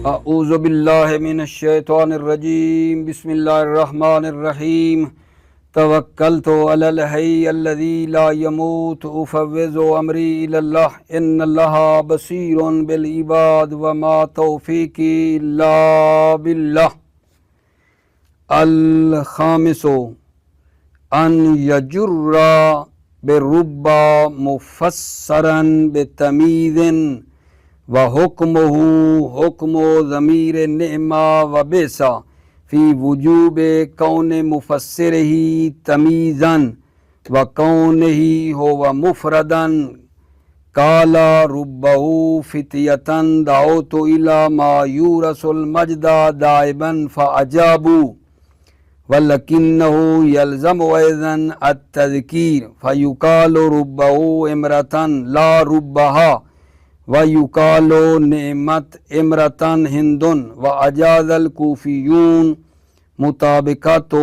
اعوذ باللہ من الشیطان الرجیم بسم اللہ الرحمن الرحیم توکلت علی الحی الذی لا یموت افوض امری الی اللہ ان اللہ بصیر بالعباد وما توفیقی الا باللہ۔ الخامس ان یجر برب مفسرا بتمیز وحکمہ حکم ضمیر نعما و بیسا فی وجوب کون مفسرہ تمیزا و کونہ ہو مفردا قال ربہ فتیۃ دعوت الی ما یورث المجد دائبا فاجابوا ولکنہ یلزم ایضا التذکیر فیقال ربہ امرۃ لا ربہا وَيُقَالُ نعمت امرتن ہندن وَأَجَازَ الْكُوفِيُّونَ مطابقتہ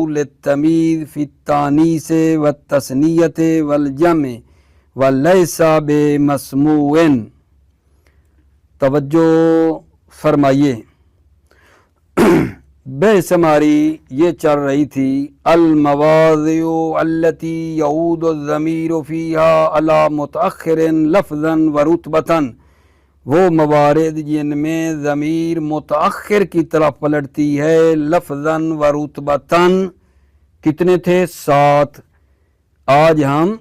للتمیز فی التانیث والتثنیۃ والجمع ولیس بمسموع۔ توجہ فرمائیے، بحث ہماری یہ چل رہی تھی المواضع التي يعود الضمیر فيها على متأخر لفظا ورتبة، وہ موارد جن میں ضمیر متأخر کی طرف پلٹتی ہے لفظا ورتبة۔ کتنے تھے؟ 7۔ آج ہم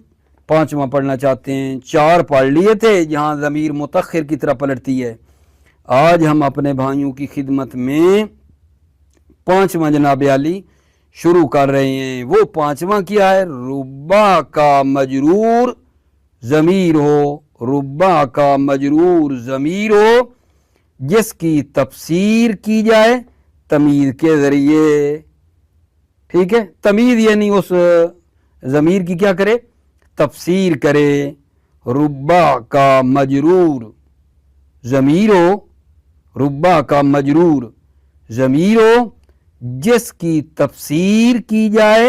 5واں پڑھنا چاہتے ہیں۔ 4 پڑھ لیے تھے جہاں ضمیر متأخر کی طرف پلٹتی ہے۔ آج ہم اپنے بھائیوں کی خدمت میں 5واں جناب علی شروع کر رہے ہیں۔ وہ 5واں کیا ہے؟ ربا کا مجرور ضمیر ہو، ربا کا مجرور ضمیر ہو جس کی تفسیر کی جائے تمیز کے ذریعے۔ ٹھیک ہے، تمیز یعنی اس ضمیر کی کیا کرے؟ تفسیر کرے۔ ربا کا مجرور ضمیر ہو، ربا کا مجرور ضمیر ہو جس کی تفسیر کی جائے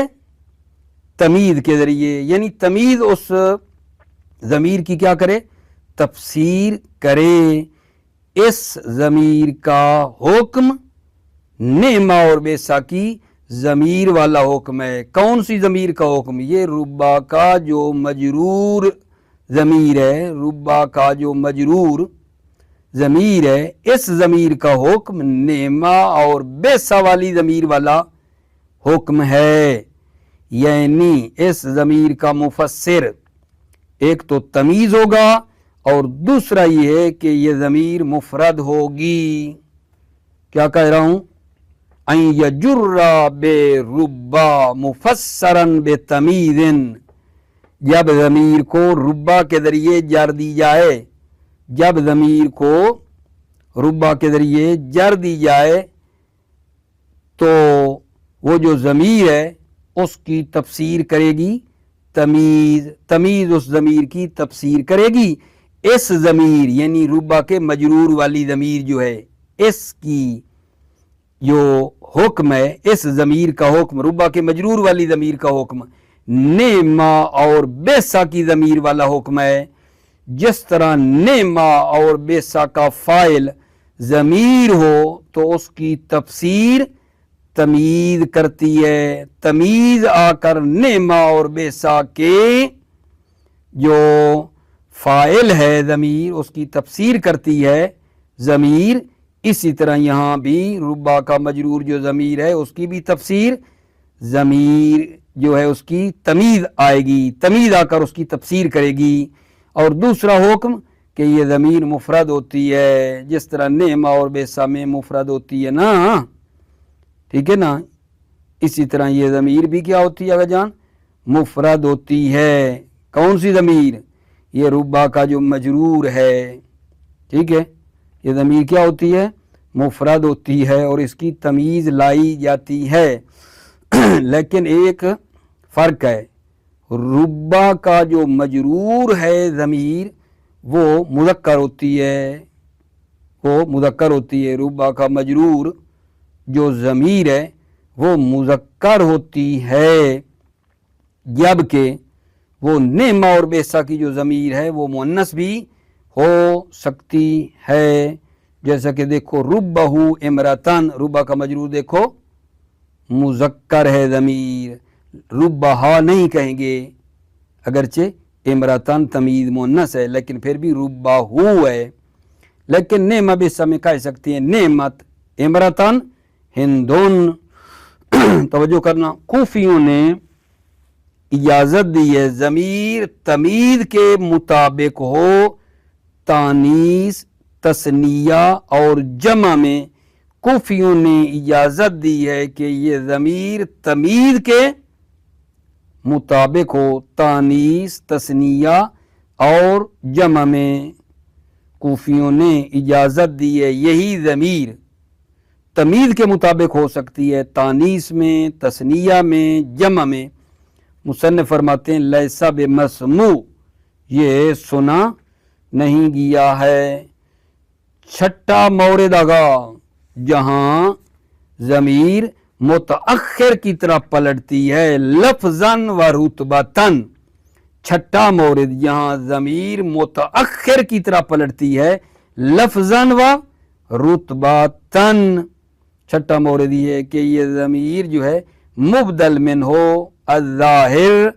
تمیز کے ذریعے، یعنی تمیز اس ضمیر کی کیا کرے؟ تفسیر کرے۔ اس ضمیر کا حکم نعما اور بیسا کی ضمیر والا حکم ہے۔ کون سی ضمیر کا حکم؟ یہ ربا کا جو مجرور ضمیر ہے، ربا کا جو مجرور ضمیر ہے، اس ضمیر کا حکم نعما اور بیسا والی ضمیر والا حکم ہے۔ یعنی اس ضمیر کا مفسر ایک تو تمیز ہوگا اور دوسرا یہ ہے کہ یہ ضمیر مفرد ہوگی۔ کیا کہہ رہا ہوں؟ ان یجر بربا مفسرا بتمیز، جب ضمیر کو ربا کے ذریعے جر دی جائے، جب ضمیر کو ربا کے ذریعے جر دی جائے تو وہ جو ضمیر ہے اس کی تفسیر کرے گی تمیز، تمیز اس ضمیر کی تفسیر کرے گی۔ اس ضمیر یعنی ربا کے مجرور والی ضمیر جو ہے، اس کی جو حکم ہے، اس ضمیر کا حکم، ربا کے مجرور والی ضمیر کا حکم نعما اور بیسا کی ضمیر والا حکم ہے۔ جس طرح نعما اور بیسا کا فاعل ضمیر ہو تو اس کی تفسیر تمیز کرتی ہے، تمیز آ کر نعما اور بیسا کے جو فاعل ہے ضمیر اس کی تفسیر کرتی ہے ضمیر۔ اسی طرح یہاں بھی ربا کا مجرور جو ضمیر ہے اس کی بھی تفسیر ضمیر جو ہے اس کی تمیز آئے گی، تمیز آ کر اس کی تفسیر کرے گی۔ اور دوسرا حکم کہ یہ ضمیر مفرد ہوتی ہے، جس طرح نعما اور بیسا میں مفرد ہوتی ہے نا، ٹھیک ہے نا، اسی طرح یہ ضمیر بھی کیا ہوتی ہے اگر جان؟ مفرد ہوتی ہے۔ کون سی ضمیر؟ یہ ربا کا جو مجرور ہے، ٹھیک ہے، یہ ضمیر کیا ہوتی ہے؟ مفرد ہوتی ہے اور اس کی تمیز لائی جاتی ہے۔ لیکن ایک فرق ہے، ربا کا جو مجرور ہے ضمیر وہ مذکر ہوتی ہے، وہ مذکر ہوتی ہے۔ ربا کا مجرور جو ضمیر ہے وہ مذکر ہوتی ہے، جبکہ وہ نعما اور بیسا کی جو ضمیر ہے وہ مؤنث بھی ہو سکتی ہے، جیسا کہ دیکھو ربہ امرتن، ربہ کا مجرور دیکھو مذکر ہے ضمیر، ربہا نہیں کہیں گے، اگرچہ امرتن تمیز مؤنث ہے لیکن پھر بھی ربہ ہے۔ لیکن نعمہ بسم میں کہہ سکتے ہیں نعمت امرتن ہندون۔ توجہ کرنا، کوفیوں نے اجازت دی ہے ضمیر تمیز کے مطابق ہو تانیث، تثنیہ اور جمع میں۔ کوفیوں نے اجازت دی ہے کہ یہ ضمیر تمیز کے مطابق ہو تانیث، تثنیہ اور جمع میں۔ کوفیوں نے اجازت دی ہے یہی ضمیر تمیز کے مطابق ہو سکتی ہے تانیث میں، تثنیہ میں، جمع میں۔ مصنف فرماتے ہیں لیسا بمسموع، یہ سنا نہیں گیا ہے۔ چھٹا مورد آگا جہاں ضمیر متأخر کی طرف پلٹتی ہے لفظاً و رتبتاً، چھٹا مورد جہاں ضمیر متأخر کی طرف پلٹتی ہے لفظاً و رتبتاً۔ چھٹا مورد یہ ہے کہ یہ ضمیر جو ہے مبدل من ہو الظاہر،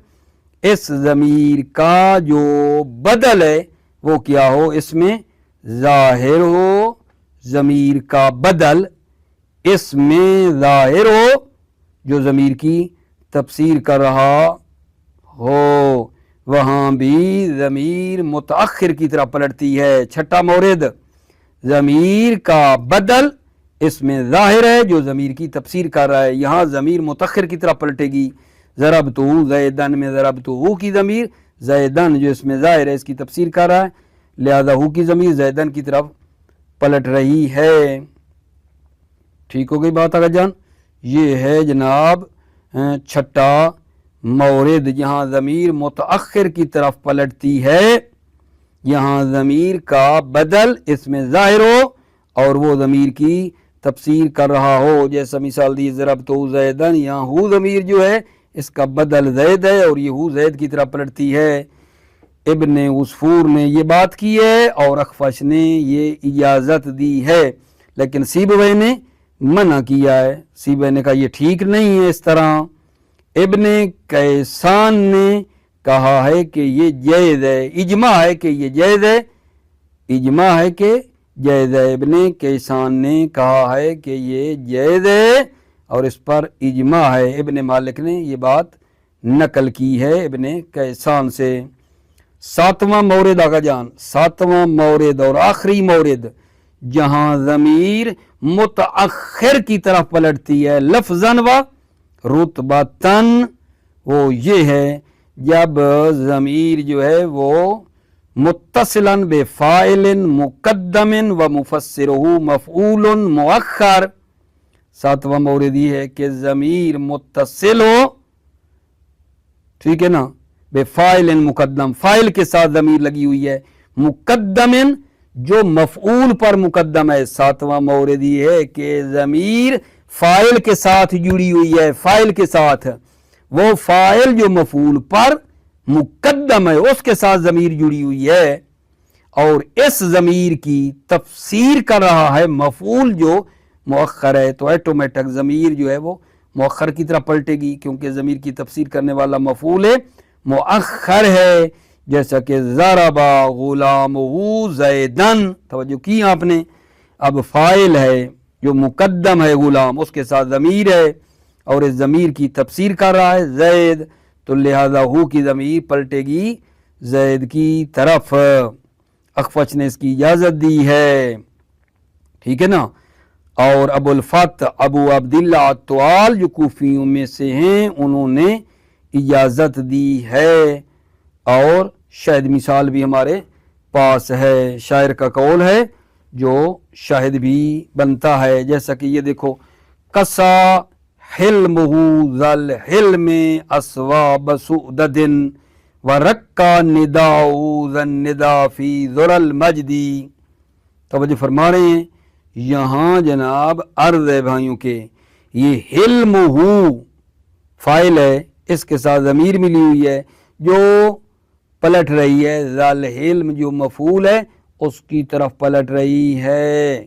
اس ضمیر کا جو بدل ہے وہ کیا ہو، اس میں ظاہر ہو، ضمیر کا بدل اس میں ظاہر ہو جو ضمیر کی تفسیر کر رہا ہو، وہاں بھی ضمیر متأخر کی طرح پلٹتی ہے۔ چھٹا مورد ضمیر کا بدل اس میں ظاہر ہے جو ضمیر کی تفسیر کر رہا ہے، یہاں ضمیر متأخر کی طرح پلٹے گی۔ ضربتہ زیدن میں ضربتہ کی ضمیر زیدن جو اس میں ظاہر ہے اس کی تفسیر کر رہا ہے، لہذا ہو کی ضمیر زیدن کی طرف پلٹ رہی ہے۔ ٹھیک ہو گئی بات آگا جان؟ یہ ہے جناب چھٹا مورد جہاں ضمیر متأخر کی طرف پلٹتی ہے، یہاں ضمیر کا بدل اس میں ظاہر ہو اور وہ ضمیر کی تفسیر کر رہا ہو۔ جیسا مثال دی ضربتہ زیدن، یہاں ہو ضمیر جو ہے اس کا بدل زید ہے اور یہ ہو زید کی طرح پلٹتی ہے۔ ابن عصفور نے یہ بات کی ہے اور اخفش نے یہ اجازت دی ہے، لیکن سیبویہ نے منع کیا ہے۔ سیبویہ نے کہا یہ ٹھیک نہیں ہے اس طرح۔ ابن کیسان نے کہا ہے کہ یہ جائز ہے، اجماع ہے کہ یہ جائز ہے، اجماع ہے کہ جائز ہے۔ ابن کیسان نے کہا ہے کہ یہ جائز ہے اور اس پر اجماع ہے۔ ابن مالک نے یہ بات نقل کی ہے ابن کیسان سے۔ ساتواں مورد آگا جان، ساتواں مورد اور آخری مورد جہاں ضمیر متأخر کی طرف پلٹتی ہے لفظاً و رتبتاً، وہ یہ ہے جب ضمیر جو ہے وہ متصلاً بفاعل مقدم و مفسرہ مفعول مؤخر۔ ساتواں مورد یہ ہے کہ ضمیر متصل ہو، ٹھیک ہے نا، بفاعل مقدم، فاعل کے ساتھ ضمیر لگی ہوئی ہے، مقدم جو مفعول پر مقدم ہے۔ ساتواں مورد یہ ہے کہ ضمیر فاعل کے ساتھ جڑی ہوئی ہے، فاعل کے ساتھ، وہ فاعل جو مفعول پر مقدم ہے اس کے ساتھ ضمیر جڑی ہوئی ہے اور اس ضمیر کی تفسیر کر رہا ہے مفعول جو مؤخر ہے، تو ایٹومیٹک ضمیر جو ہے وہ مؤخر کی طرح پلٹے گی کیونکہ ضمیر کی تفسیر کرنے والا مفعول ہے مؤخر ہے، جیسا کہ ضربا غلامہ زیدن۔ توجہ کی آپ نے، اب فاعل ہے جو مقدم ہے غلام، اس کے ساتھ ضمیر ہے اور اس ضمیر کی تفسیر کر رہا ہے زید، تو لہذا ہو کی ضمیر پلٹے گی زید کی طرف۔ اخفش نے اس کی اجازت دی ہے، ٹھیک ہے نا۔ اور ابو الفتح ابو عبداللہ الطوال جو کوفیوں میں سے ہیں انہوں نے اجازت دی ہے، اور شاید مثال بھی ہمارے پاس ہے، شاعر کا قول ہے جو شاہد بھی بنتا ہے، جیسا کہ یہ دیکھو قصا حلمہ ذل حلم اسواب سعدد ورکا نداء ذن ندا فی ذر المجدی۔ توجہ فرما رہے ہیں یہاں جناب عرض ہے بھائیوں کے، یہ حلمہ فاعل ہے، اس کے ساتھ ضمیر ملی ہوئی ہے جو پلٹ رہی ہے، ذل حلم جو مفعول ہے اس کی طرف پلٹ رہی ہے،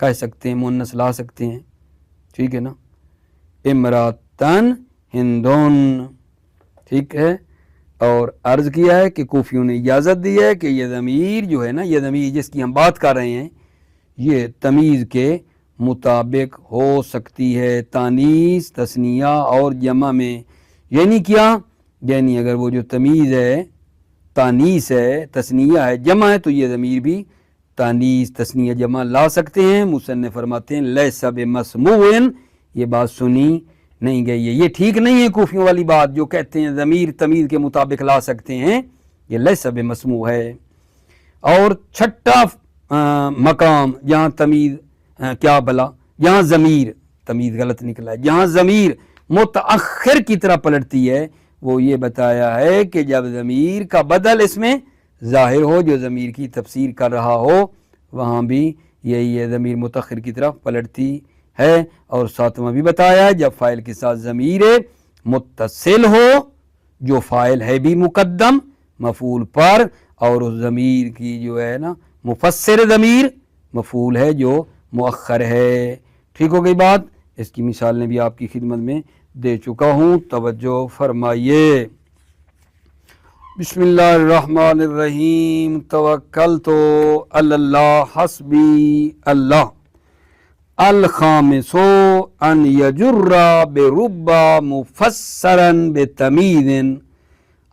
کہہ سکتے ہیں، مؤنث لا سکتے ہیں، ٹھیک ہے نا. امراتن ہندون، ٹھیک ہے. اور عرض کیا ہے کہ کوفیوں نے اجازت دی ہے کہ یہ ضمیر جو ہے نا، یہ ضمیر جس کی ہم بات کر رہے ہیں، یہ تمیز کے مطابق ہو سکتی ہے تانیث، تثنیہ اور جمع میں. یعنی کیا؟ یعنی اگر وہ جو تمیز ہے تانیث ہے، تثنیہ ہے، جمع ہے، تو یہ ضمیر بھی تانیث، تثنیہ، جمع لا سکتے ہیں. مصنف فرماتے ہیں لیس بمسموع، یہ بات سنی نہیں گئی ہے، یہ ٹھیک نہیں ہے کوفیوں والی بات جو کہتے ہیں ضمیر تمیز کے مطابق لا سکتے ہیں، یہ لیس بمسموع ہے. اور چھٹا مقام جہاں تمیز کیا بلا، جہاں ضمیر، تمیز غلط نکلا ہے، جہاں ضمیر متأخر کی طرح پلٹتی ہے، وہ یہ بتایا ہے کہ جب ضمیر کا بدل اس میں ظاہر ہو، جو ضمیر کی تفسیر کر رہا ہو، وہاں بھی یہی ہے، ضمیر متأخر کی طرف پلٹتی ہے. اور ساتواں بھی بتایا جب فاعل کے ساتھ ضمیر متصل ہو، جو فاعل ہے بھی مقدم مفعول پر، اور اس ضمیر کی جو ہے نا مفسر ضمیر مفعول ہے جو مؤخر ہے. ٹھیک ہو گئی بات؟ اس کی مثال نے بھی آپ کی خدمت میں دے چکا ہوں، توجہ فرمائیے. بسم اللہ الرحمن الرحیم. توکلت علی اللہ حسبی اللہ. الخامس ان یجر برب مفسرا بتمیز.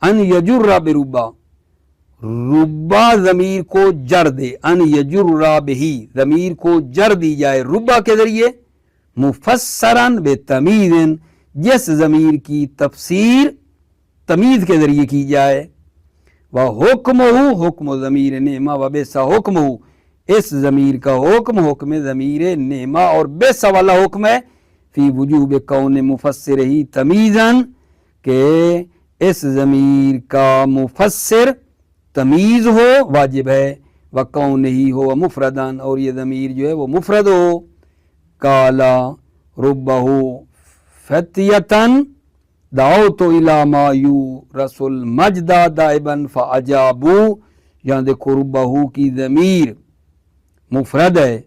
ان یجر بربا، ربا ضمیر کو جر دے، ان یجر بہی ضمیر کو جر دی جائے ربا کے ذریعے، مفسرا بتمیز جس ضمیر کی تفسیر تمیز کے ذریعے کی جائے. وحکمہ، حکم ضمیر نعمہ و بیسا حکمہ، اس ضمیر کا حکم حکم ضمیر نعمہ اور بیسا والا حکم ہے فی وجوب کون مفسر ہی تمیزن، کہ اس ضمیر کا مفسر تمیز ہو واجب ہے، وکون ہی ہو مفردن، اور یہ ضمیر جو ہے وہ مفرد ہو. کالا ربہ فتیتن دعوت الی ما یورث المجد دائبا فاجابوا. یہاں دیکھو ربہ کی ضمیر مفرد ہے،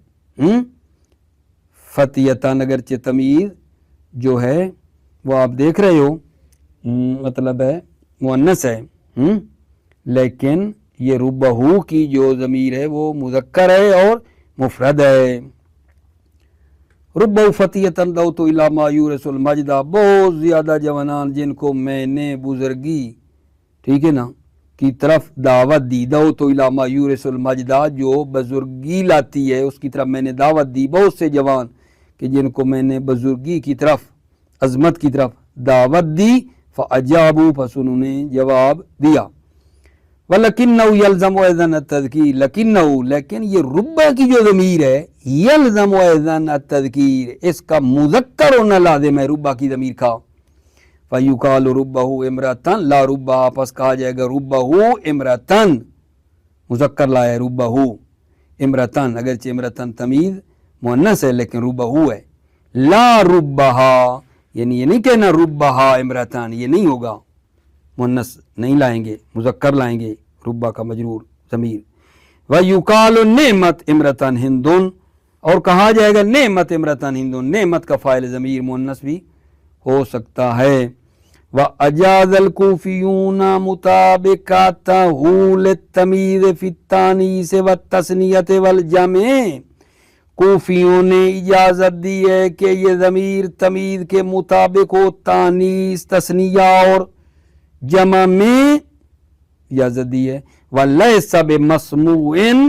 فتیتن اگرچہ تمیز جو ہے وہ آپ دیکھ رہے ہو مطلب ہے مؤنث ہے، لیکن یہ ربہ کی جو ضمیر ہے وہ مذکر ہے اور مفرد ہے. ربہ فتیتن دعوت الی ما یورث المجد، بہت زیادہ جوانان جن کو میں نے بزرگی، ٹھیک ہے نا، کی طرف دعوت دی. دعوت الی ما یورث المجد، جو بزرگی لاتی ہے اس کی طرف میں نے دعوت دی. بہت سے جوان کہ جن کو میں نے بزرگی کی طرف، عظمت کی طرف دعوت دی. فاجابوا، پس انہوں نے جواب دیا. وَلَكِنَّهُ يَلْزَمُ أَيْضًا التَّذْكِيرَ، لیکن یہ ربہ کی جو ضمیر ہے یلزم أيضًا التذکیر، اس کا مذکر ہونا لازم ہے ربہ کی ضمیر کا. فَيُقَالُ رُبَّهُ امرأةً، لا ربہ، پس کہا جائے گا ربہ امرأةً، مذکر لایا ربہ امرأةً، اگرچہ امرأةً تمیز مؤنث ہے لیکن ربہ ہے. لا ربہ، یعنی یہ نہیں کہنا ربہ امرأةً، یہ نہیں ہوگا، مؤنث نہیں لائیں گے، مذکر لائیں گے ربہ کا مجرور ضمیر. وَيُقَالُ نعمت امرأةً ہندن، اور کہا جائے گا نعمت امرأةً ہندن، نعمت کا فاعل ضمیر مؤنث بھی ہو سکتا ہے. وَأَجَازَ الْكُوفِيُّونَ مُطَابِقَتَهُ لِلتَّمْيِيزِ فِي التَّأْنِيثِ وَالتَّثْنِيَةِ وَالْجَمْعِ، کوفیوں نے اجازت دی ہے کہ یہ ضمیر تمیز کے مطابق ہو تانیث، تثنیہ اور جمع میں، اجازت دی ہے. وَلَيْسَ بِمَسْمُوعٍ،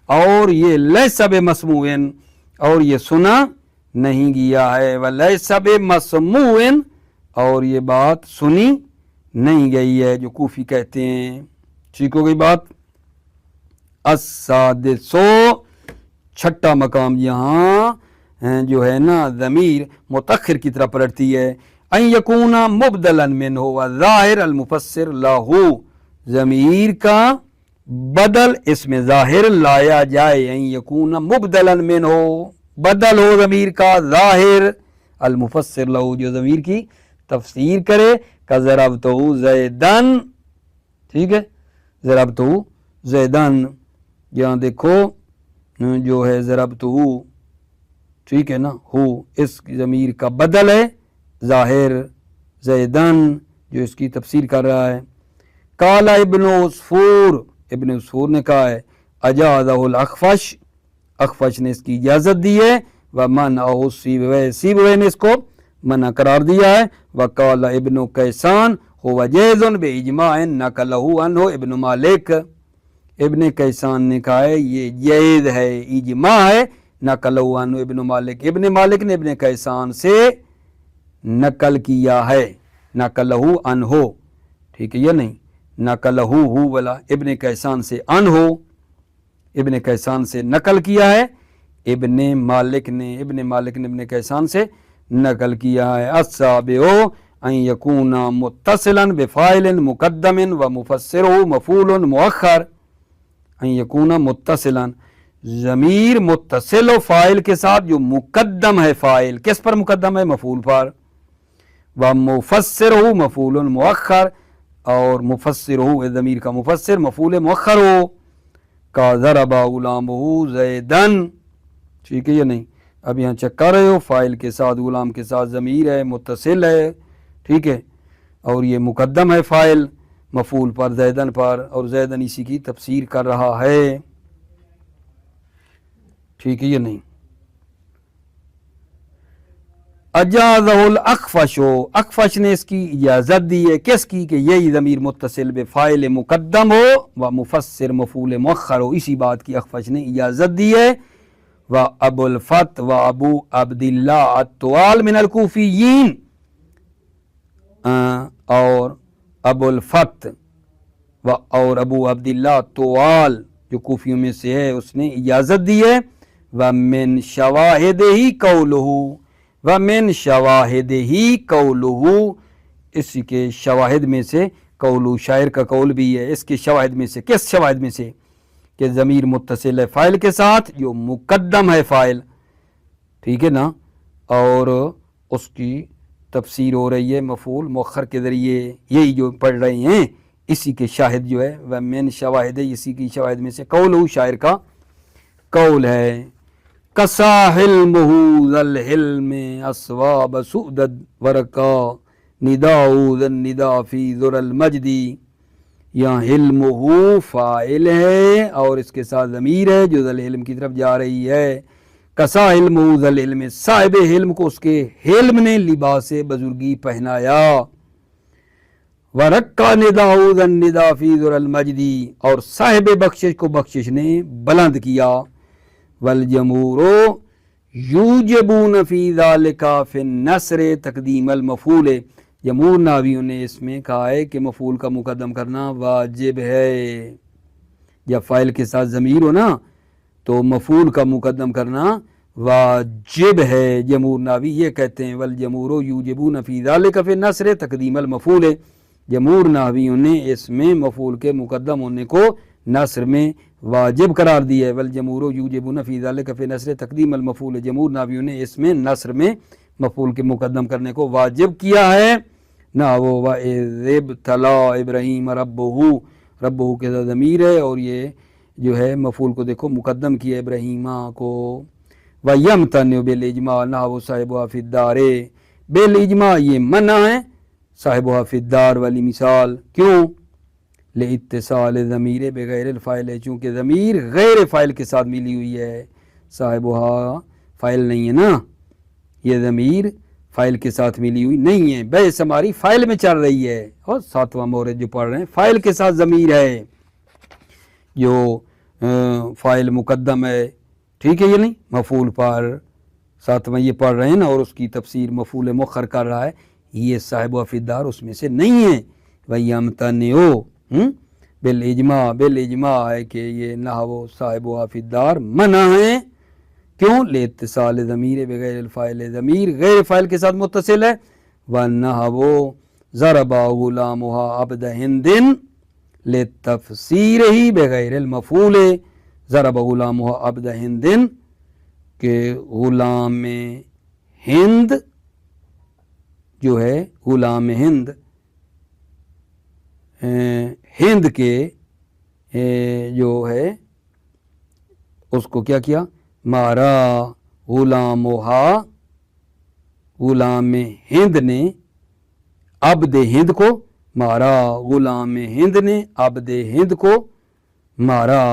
اور یہ لیس بمسموع، اور یہ سنا نہیں گیا ہے. وَلَيْسَ بِمَسْمُوعٍ، اور یہ بات سنی نہیں گئی ہے جو کوفی کہتے ہیں. ٹھیک ہو گئی بات؟ السادسو، چھٹا مقام یہاں جو ہے نا ضمیر متأخر کی طرف پلٹتی ہے. ان یکون مبدلا منہ وظاہر المفسر لاہو، ضمیر کا بدل اس میں ظاہر لایا جائے. ان یکون مبدلا منہ، بدل ہو ضمیر کا، ظاہر المفسر لاہو جو ضمیر کی تفسیر کرے. کا ضربتہ زیدن، ٹھیک ہے، ضربتہ زیدن، یہاں دیکھو جو ہے ضربتہ ٹھیک ہے نا، ہو اس ضمیر کا بدل ہے ظاہر زیدن جو اس کی تفسیر کر رہا ہے۔ قال ابن عصفور، ابن عصفور نے کہا ہے اجازہ الاخفش، اخفش نے اس کی اجازت دی ہے، ومنعہ سیبویہ، سیبویہ نے اس کو منع قرار دیا ہے۔ وقال ابن کیسان هو جیز باجماع نقلہ عنہ ابن مالک، ابن کیسان نے کہا ہے یہ جیز ہے، اجماع ہے، نقلہ عنہ ابن مالک، ابن مالک نے ابن کیسان سے نقل کیا ہے، نقلہ عنہ، ٹھیک ہے یا نہیں، نقلہ ہو والا ابن کیسان سے عنہ، ابن کیسان سے نقل کیا ہے، ابن مالک نے ابن کیسان سے نقل کیا ہے۔ السابع ان یکون متصلا بفاعل مقدم و مفسرہ مفعول مؤخر، ان یکون متصلا، ضمیر متصل و فاعل کے ساتھ جو مقدم ہے، فاعل کس پر مقدم ہے؟ مفعول پر، و مفسرہ مفعول مؤخر، اور مفسرہ ضمیر کا مفسر مفعول مؤخر ہو، کا ضرب غلامہ زیدن، ٹھیک ہے یا نہیں؟ اب یہاں چیک کر رہے ہو، فاعل کے ساتھ غلام کے ساتھ ضمیر ہے، متصل ہے، ٹھیک ہے، اور یہ مقدم ہے فاعل مفعول پر زیدن پر، اور زیدن اسی کی تفسیر کر رہا ہے، ٹھیک ہے یا نہیں؟ اجازہ الاخفش، اخفش نے اس کی اجازت دی ہے، کس کی؟ کہ یہی ضمیر متصل بفاعل مقدم ہو و مفسر مفعول مؤخر ہو، اسی بات کی اخفش نے اجازت دی ہے۔ و ابو الفت و ابو عبداللہ الطوال من الکوفیین، اور ابو الفت اور ابو عبداللہ طوال جو کوفیوں میں سے ہے اس نے اجازت دی ہے۔ ومن شواہدہ قولہ، ومن شواہدہ قولہ، اسی کے شواہد میں سے قولہ، شاعر کا قول بھی ہے، اس کے شواہد میں سے، کس شواہد میں سے؟ کہ ضمیر متصل ہے فاعل کے ساتھ جو مقدم ہے فاعل، ٹھیک ہے نا، اور اس کی تفسیر ہو رہی ہے مفعول مؤخر کے ذریعے، یہی جو پڑھ رہے ہیں اسی کے شاہد جو ہے ومن شواہد، اسی کی شواہد میں سے قول، شاعر کا قول ہے۔ کسا حلمہ ذا الحلم اسواب سؤدد ورقا نداء ذا النداء فی ذر المجدی، یہاں حلمہ فاعل ہے اور اس کے ساتھ ضمیر ہے جو ذا الحلم کی طرف جا رہی ہے۔ کسا حلمہ ذا الحلم، صاحب حلم کو اس کے حلم نے لباس بزرگی پہنایا۔ ورقا نداء ذا النداء فی ذر المجدی، اور صاحب بخشش کو بخشش نے بلند کیا۔ والجمہور یوجبون فی ذالک فی النصر تقدیم المفعول، جمہور ناویوں نے اس میں کہا ہے کہ مفعول کا مقدم کرنا واجب ہے، جب فاعل کے ساتھ ضمیر ہو نا تو مفعول کا مقدم کرنا واجب ہے۔ جمہور ناوی یہ کہتے ہیں والجمہور یوجبون فی ذالک فی النصر تقدیم المفعول، جمہور ناویوں نے اس میں مفعول کے مقدم ہونے کو نصر میں واجب قرار دیا ہے۔ والجمہور یوجبون فی ذالک فی النصر تقدیم المفعول، جمہور ناویوں نے اس میں نصر میں مفعول کے مقدم کرنے کو واجب کیا ہے۔ نہ وہ وَإِذِ ابْتَلَىٰ إِبْرَاهِيمَ رَبُّهُ، ربہ کے ضمیر ہے اور یہ جو ہے مفعول کو دیکھو مقدم کیا ابراہیمہ کو۔ وَيَمْتَنِعُ بِالْإِجْمَاعِ نَحْوُ صَاحِبُهَا فِي الدَّارِ، بالإجماع یہ منع ہے صاحبها فی الدار والی مثال، کیوں؟ لاتصال ضمیر بغیر الفاعل، چونکہ ضمیر غیر فاعل کے ساتھ ملی ہوئی ہے، صاحبها فاعل نہیں ہے نا، یہ ضمیر فاعل کے ساتھ ملی ہوئی نہیں ہے، بحث ہماری فاعل میں چل رہی ہے، اور ساتواں مورد جو پڑھ رہے ہیں فاعل کے ساتھ ضمیر ہے جو فاعل مقدم ہے، ٹھیک ہے یہ نہیں، مفعول پر ساتواں یہ پڑھ رہے ہیں نا، اور اس کی تفسیر مفعول مؤخر کر رہا ہے، یہ صاحب فی الدار اس میں سے نہیں ہے۔ وَيَمْتَنِعُ بالإجماع، بالإجماع ہے کہ یہ نحو صاحب فی الدار منع ہے، کیوں؟ لاتصال ضمیر بغیر الفاعل، ضمیر غیر فاعل کے ساتھ متصل ہے۔ وَنَحْوُ ضَرَبَ غُلَامُهَا عَبْدَ ہِندٍ لِتَفْسِيرِهِ بغیر المفعول، ضرب غلامها عبد ہندٍ کہ غلام ہند جو ہے، غلام ہند ہند کے جو ہے اس کو کیا کیا؟ مارا، غلامها غلام ہند نے عبد ہند کو مارا، غلام ہند نے عبد ہند کو مارا۔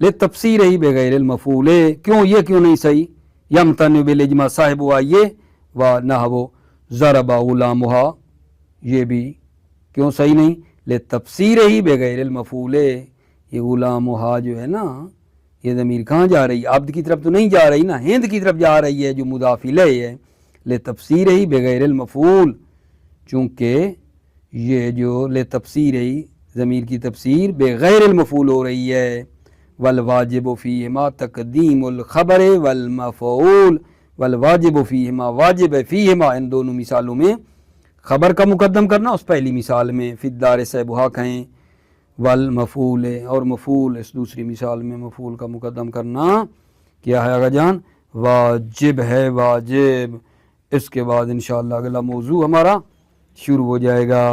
لے تفسیر ہی بغیر المفعول، کیوں یہ کیوں نہیں صحیح؟ یمتنع بالاجماع صاحب ہوا یہ و نحو ضرب غلامها، یہ بھی کیوں صحیح نہیں؟ لے تفسیر ہی بغیر المفعول، یہ غلامها جو ہے نا یہ ضمیر کہاں جا رہی ہے؟ عبد کی طرف تو نہیں جا رہی نا، ہند کی طرف جا رہی ہے جو مضاف الیہ ہے۔ لے تفسیر ہی بغیر المفعول، چونکہ یہ جو لے تفسیر ہی ضمیر کی تفسیر بغیر المفعول ہو رہی ہے۔ والواجب فیہما تقدیم الخبر والمفعول، والواجب فیہما واجب ہے فیہما ان دونوں مثالوں میں خبر کا مقدم کرنا، اس پہلی مثال میں فی الدار صاحبہ کہیں، والمفعول اور مفعول اس دوسری مثال میں مفعول کا مقدم کرنا کیا ہے آقا جان؟ واجب ہے، واجب۔ اس کے بعد انشاءاللہ اگلا موضوع ہمارا شروع ہو جائے گا،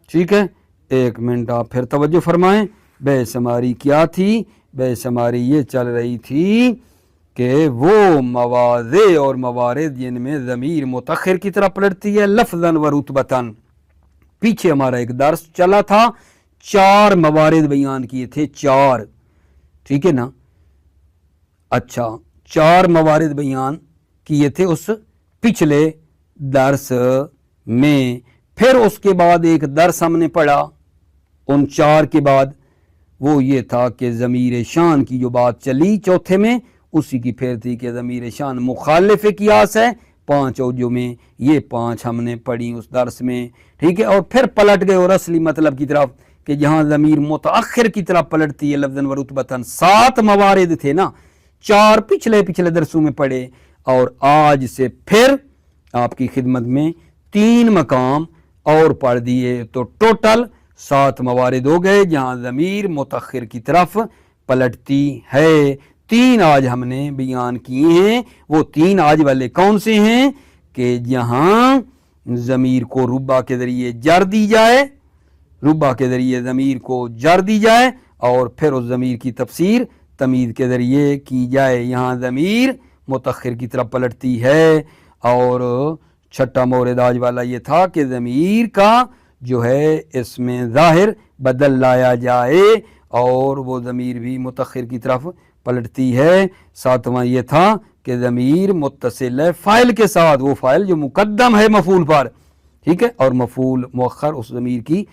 ٹھیک ہے؟ ایک منٹ آپ پھر توجہ فرمائیں۔ بحث ہماری کیا تھی؟ بحث ہماری یہ چل رہی تھی کہ وہ مواضع اور موارد جن میں ضمیر متأخر کی طرح پلٹتی ہے لفظاً و رتبتاً۔ پیچھے ہمارا ایک درس چلا تھا، 4 موارد بیان کیے تھے، 4، ٹھیک ہے نا؟ اچھا 4 موارد بیان کیے تھے اس پچھلے درس میں، پھر اس کے بعد ایک درس ہم نے پڑھا ان 4 کے بعد، وہ یہ تھا کہ ضمیر شان کی جو بات چلی چوتھے میں، اسی کی پھر تھی کہ ضمیر شان مخالف قیاس ہے 5 اوجہ میں، یہ 5 ہم نے پڑھی اس درس میں، ٹھیک ہے؟ اور پھر پلٹ گئے اور اصلی مطلب کی طرف کہ جہاں ضمیر متأخر کی طرف پلٹتی ہے لفظاً و رتبتاً۔ 7 موارد تھے نا، 4 پچھلے درسوں میں پڑھے، اور آج سے پھر آپ کی خدمت میں 3 مقام اور پڑھ دیے، تو ٹوٹل 7 موارد ہو گئے جہاں ضمیر متأخر کی طرف پلٹتی ہے۔ 3 آج ہم نے بیان کیے ہیں، وہ 3 آج والے کون سے ہیں؟ کہ جہاں ضمیر کو ربع کے ذریعے جر دی جائے، ربع کے ذریعے ضمیر کو جر دی جائے اور پھر اس ضمیر کی تفسیر تمیز کے ذریعے کی جائے، یہاں ضمیر متأخر کی طرف پلٹتی ہے۔ اور چھٹا مورد آج والا یہ تھا کہ ضمیر کا جو ہے اس میں ظاہر بدل لایا جائے اور وہ ضمیر بھی متأخر کی طرف پلٹتی ہے۔ 7واں یہ تھا کہ ضمیر متصل ہے فاعل کے ساتھ، وہ فاعل جو مقدم ہے مفعول پر، ٹھیک ہے؟ اور مفعول مؤخر اس ضمیر کی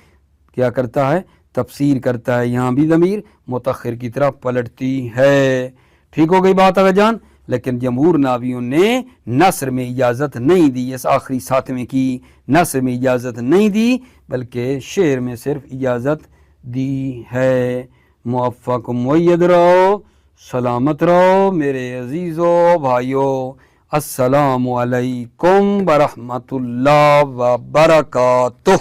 کیا کرتا ہے؟ تفسیر کرتا ہے، یہاں بھی ضمیر متأخر کی طرف پلٹتی ہے۔ ٹھیک ہو گئی بات آقا جان؟ لیکن جمہور ناویوں نے نثر میں اجازت نہیں دی، اس آخری 7ویں کی نثر میں اجازت نہیں دی بلکہ شعر میں صرف اجازت دی ہے۔ موفق مؤید رہو، سلامت رہو میرے عزیزو بھائیو، السلام علیکم ورحمۃ اللہ وبرکاتہ۔